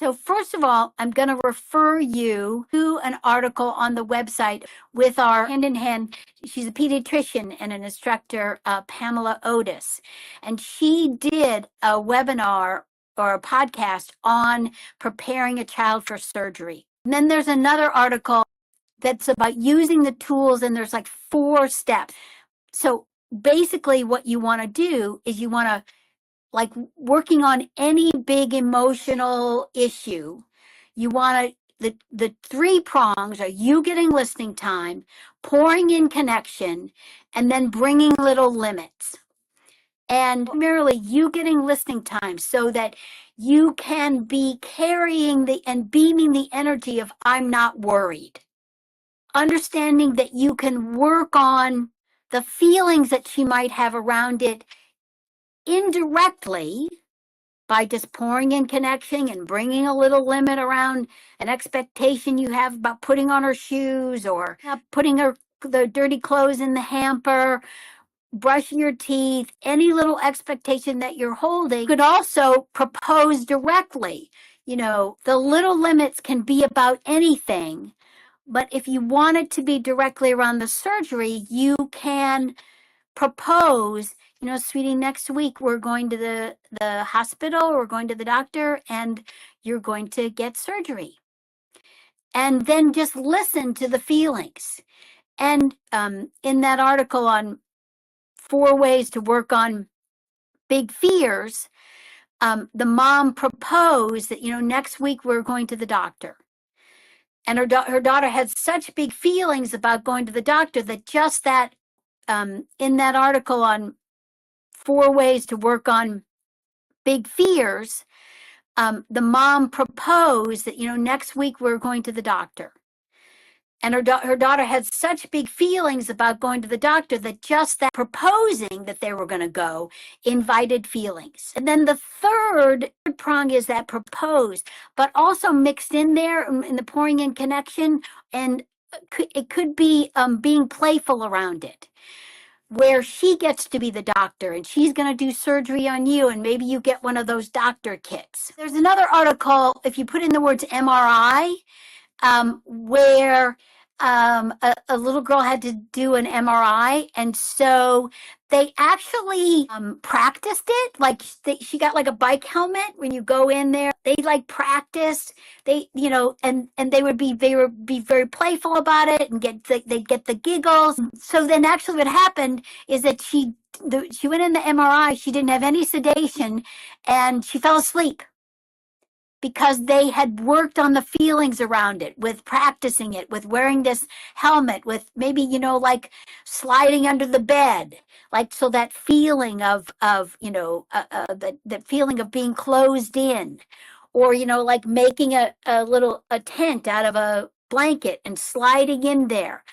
So first of all, I'm going to refer you to an article on the website with our hand-in-hand. She's a pediatrician and an instructor, Pamela Oatis. And she did a webinar or a podcast on preparing a child for surgery. And then there's another article that's about using the tools, and there's like 4 steps. So basically what you want to do is you want to, like working on any big emotional issue, you want to, the 3 prongs are you getting listening time, pouring in connection, and then bringing little limits. And primarily you getting listening time so that you can be carrying and beaming the energy of I'm not worried. Understanding that you can work on the feelings that she might have around it indirectly by just pouring in connection and bringing a little limit around an expectation you have about putting on her shoes or putting the dirty clothes in the hamper, brushing your teeth, any little expectation that you're holding. You could also propose directly. You know, the little limits can be about anything, but if you want it to be directly around the surgery, you can propose, you know, sweetie, next week we're going to the hospital, we're going to the doctor, and you're going to get surgery. And then just listen to the feelings. And in that article on 4 ways to work on big fears, the mom proposed that, you know, next week we're going to the doctor. And her daughter had such big feelings about going to the doctor that just that, in that article on 4 ways to work on big fears, the mom proposed that, you know, next week we're going to the doctor. And her daughter had such big feelings about going to the doctor that just that proposing that they were going to go invited feelings. And then the third prong is that propose, but also mixed in there in the pouring in connection, and it could be being playful around it, where she gets to be the doctor and she's going to do surgery on you, and maybe you get one of those doctor kits. There's another article, if you put in the words MRI, where a little girl had to do an MRI, and so they actually practiced it. Like she got like a bike helmet when you go in there. They like practiced. They, you know, and they would be very playful about it and they'd get the giggles. So then actually what happened is that she went in the MRI. She didn't have any sedation, and she fell asleep, because they had worked on the feelings around it, with practicing it, with wearing this helmet, with maybe, you know, like sliding under the bed, like, so that feeling of you know, that feeling of being closed in, or, you know, like making a tent out of a blanket and sliding in there.